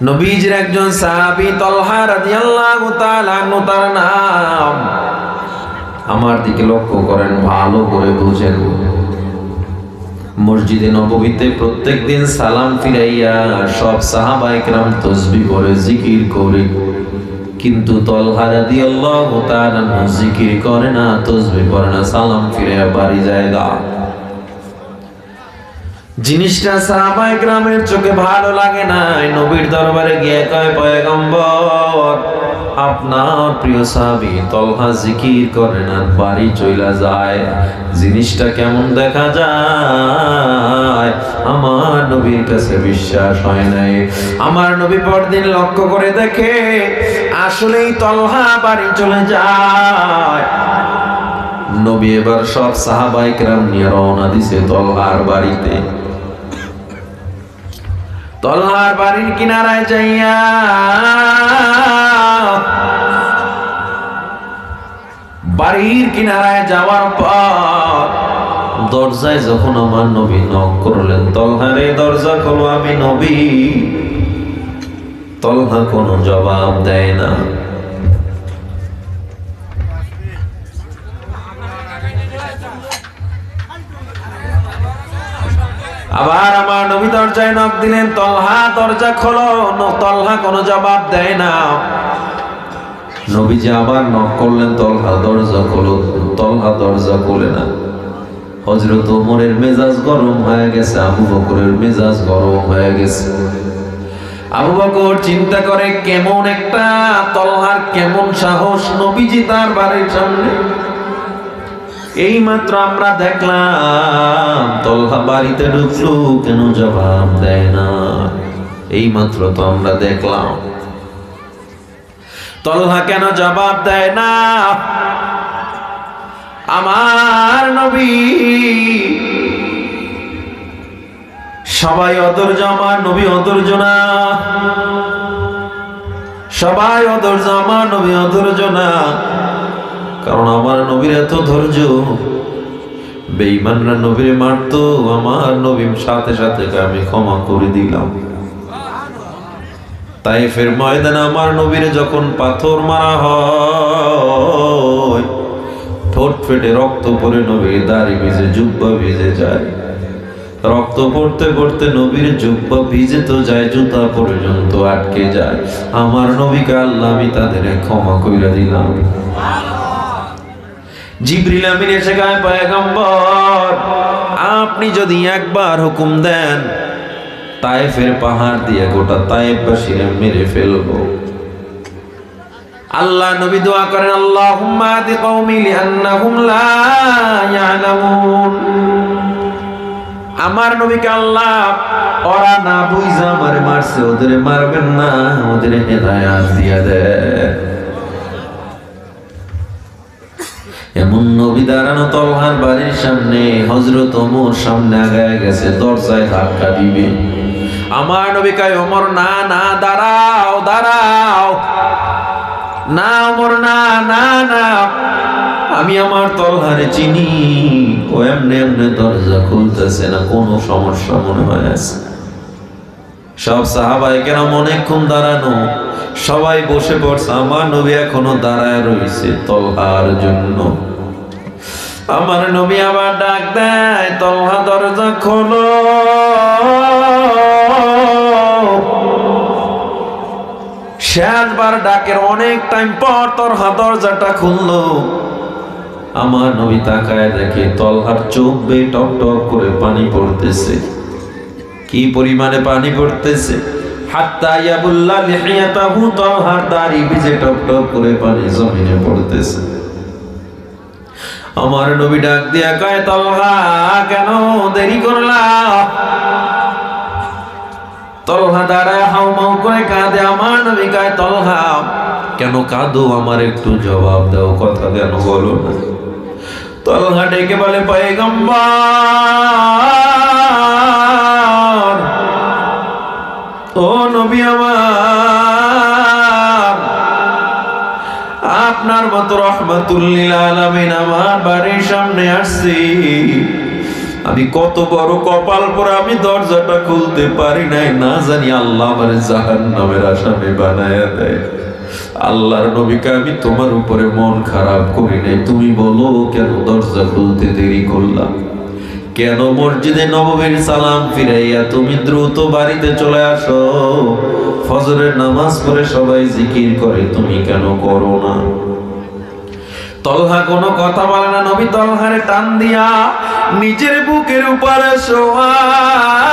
নবীজির একজন সাহাবী তলহা রাদিয়াল্লাহু তাআলা আনহু তার নাম। আমার দিকে লক্ষ্য করেন, ভালো করে বুঝেন। মসজিদে নববীতে প্রত্যেকদিন সালাম ফিরাইয়া সব সাহাবায়ে কেরাম তাসবিহ করে জিকির করে, কিন্তু তলহা রাদিয়াল্লাহু তাআলা জিকির করে না, তাসবিহ করে না, সালাম ফিরাইয়া বাড়ি যায় গা। জিনিসটা সাহাবায়ে কেরামের চোখে ভালো লাগে না। নবীর দরবারে গিয়ে কয়, পয়গম্বর, আপনার প্রিয় সাহাবী তলহা জিকির করে না, বাড়ি চইলা যায়, জিনিসটা কেমন দেখা যায়? আমার নবীর কাছে বিশ্বাস হয় নাই। আমার নবী পরদিন লক্ষ্য করে দেখে আসলেই তলহা বাড়ি চলে যায়। নবী এবার সব সাহাবায়ে কেরাম নিয়ে রওনা দিছে তলহার বাড়িতে। তলহার বাড়ির কিনারায় যাইয়া বাড়ির কিনারায় যাওয়ার পর দরজায় যখন আমার নবী নক করলেন, তলহারে দরজা খোলো, আমি নবী। তলহা কোনো জবাব দেয় না। আবার আমার নবী দরজায় নক দিলেন, তলহা দরজা খোলো, তলহা কোনো জবাব দেয় না। নবীজি আবার নক করলেন, তলহা দরজা খোলো, তলহা দরজা খোলে না। হযরত ওমরের মেজাজ গরম হয়ে গেছে, আবু বকরের মেজাজ গরম হয়ে গেছে। আবু বকর চিন্তা করে, কেমন একটা তলহার কেমন সাহস, নবীজি তার বাড়ির সামনে। এই মাত্র আমরা দেখলাম তলহা বাড়িতে ঢুকলো, কেন জবাব দেয় না? এই মাত্র তো আমরা দেখলাম তলহা কেন জবাব দেয় না। আমার নবী সবাই অধৈর্য, আমার নবী অধৈর্য না। সবাই অধৈর্য, আমার নবী অধৈর্য না। কারণ আমার নবীর এত ধৈর্য, বেঈমানরা নবীরে মারতো, আমার নবীর সাথে সাথে আমি ক্ষমা করে দিলাম। তাইফের ময়দানে আমার নবীরে যখন পাথর মারা হয়, ঠোঁট ফেটে রক্ত পড়ে, নবীর দাড়ি ভিজে, জুব্বা ভিজে যায়। রক্ত পড়তে পড়তে নবীর জুব্বা ভিজে তো যায়, জুতা পর্যন্ত আটকে যায়। আমার নবীকে আল্লাহ আমি তাদের ক্ষমা কইরা দিলাম। জিবরিল আমিন এসে কয়, পয়গম্বর, আপনি যদি একবার হুকুম দেন, তায়েফের পাহাড় দিয়ে গোটা তায়েফবাসীকে মেরে ফেলবো। আল্লাহ নবী দোয়া করেন, আল্লাহুম্মা আদি কওমি লিআন্নাহুম লা ইয়ালামুন। আমার নবীকে আল্লাহ, ওরা না বুঝা আমারে মারছে, ওদের মারবেন না, ওদের হেদায়েত দিয়া দেন। এমন নবী দাঁড়ানো তলহার বাড়ির সামনে, হযরত ওমর সামনে আগায় গেছে, দরজায় ধাক্কা দিবে। আমার নবী কয়, ওমর না না, দাঁড়াও দাঁড়াও, না ওমর না না না, আমি আমার তলহারে চিনি, ও এমনি এমনি দরজা খুলতেছে না, কোনো সমস্যা মনে হয় আছে। সব সাহাবায়ে কেরাম অনেকক্ষণ দাঁড়ানো, সবাই বসে পড়ছে, আমার নবী এখনো দাঁড়ায় রয়েছে তলহার জন্য। আমার নবী আবার ডাক দেয়, তলহা দরজা খোলো। শেষবার ডাকের অনেক টাইম পর তলহা দরজাটা খুললো। আমার নবী তাকায় দেখে তলহার চোখ বেয়ে টপ টপ করে পানি পড়তেছে। কি পরিমাণে পানি পড়তেছে! হাত্তা ইয়াবুল্লা লিহিয়াতাহু, তলহার দাড়ি ভিজে টপ টপ করে পানি জমিনে পড়তেছে। আমার নবী ডাক দিয়া কয়, তলহা কেন দেরি করলা? তলহা দাঁড়ায় হাউমাউ করে কাঁদে। আমার নবী কয়, তলহা কেন কাঁদো? আমার একটু জবাব দাও, কথা কেন বলো না? তলহা ডেকে বলে, পয়গম্বর, ও নবী আমার, আপনার মতো রহমাতুল লিল আলামিন আমার বাড়ির সামনে আসছি, আমি কত বড় কপাল পরে আমি দরজাটা খুলতে পারি নাই, না জানি আল্লাহ আমার জাহান্নামের আসামি বানায়া দেয়। আল্লাহর নবীকে আমি তোমার উপরে মন খারাপ করি নাই, তুমি বলো কেন দরজা খুলতে দেরি করলাম? কেন মসজিদে নববীর সালাম ফিরাইয়া তুমি দ্রুত বাড়িতে চলে আসো? ফজরের নামাজ পড়ে সবাই জিকির করে, তুমি কেন করো না? তলহা কোনো কথা বলে না। নবী তলহারে টান দিয়া নিজের বুকের উপরে শোয়াইয়া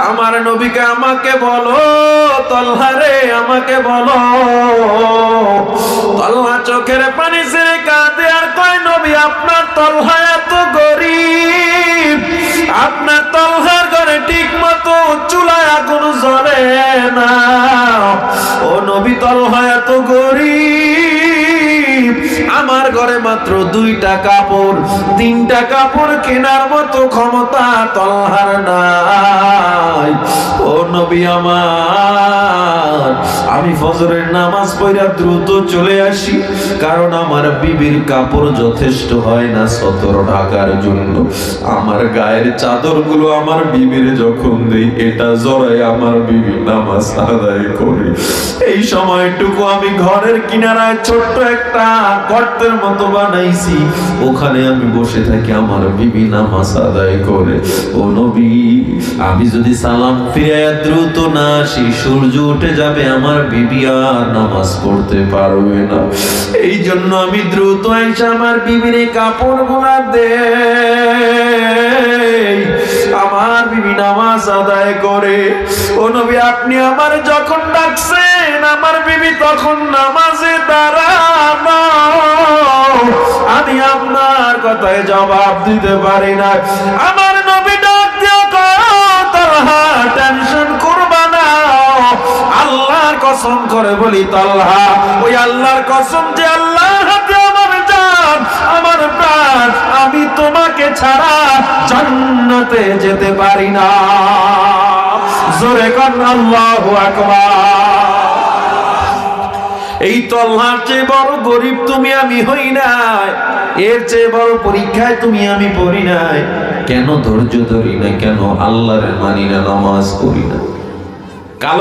আমার নবীকে আমাকে বলো, তলহারে আমাকে বলো। তলহা চোখের পানি ছেড়ে কাঁদে আর কয়, নবী আপনার তলহা এত গরিব, আপনার তলহার ঘরে ঠিক মতো চুলায় আগুন জ্বলে না। ও নবী, তলহা এত গরিব, আমার ঘরে মাত্র 2টা কাপড়, 3টা কাপড় কেনার মতো ক্ষমতা তলহার নাই। ও নবী আমার, আমি ফজরের নামাজ পড়া দ্রুত চলে আসি, কারণ আমার বিবির কাপড় যথেষ্ট হয় না সতর ঢাকার জন্য। আমার গায়ের চাদরগুলো আমার বিবির যখন দেই, এটা জড়াই আমার বিবি নামাজ আদায় করে। এই সময়টুকু আমি ঘরের কিনারায় ছোট্ট একটা গর্তের মতো বানাইছি, ওখানে আমি বসে থাকি, আমার বিবি নামাজ আদায় করে। ও নবী, আমি যদি সালাম ফিরাইয়া দ্রুত না আসি, সূর্য উঠে যাবে, আমার বিবি আর নামাজ পড়তে পারবে না। এই জন্য আমি দ্রুত এসে আমার বিবির কাপড় গুলা দেই, আমার বিবি নামাজ আদায় করে। ও নবী, আপনি আমার যখন ডাকছেন, আমার বিবি তখন নামাজে দাঁড়ানো, আমি আপনার কথায় জবাব দিতে পারি না। আমার নবী ডাক দিয়ে তলহা টেনশন করবা না, আল্লাহর কসম করে বলি তলহা, ওই আল্লাহর কসম যে আল্লাহর হাতে আমার জান, আমার প্রাণ, আমি তোমাকে ছাড়া জান্নাতে যেতে পারি না। জোরে কর আল্লাহু আকবার। এই তলহার চেয়ে বড় গরিব তুমি আমি হই নাই, এর চেয়ে বড় পরীক্ষায় তুমি আমি পড়ি নাই। কেন ধৈর্য ধরি না, কেন আল্লাহর মানি না, নামাজ পড়ি না? কালো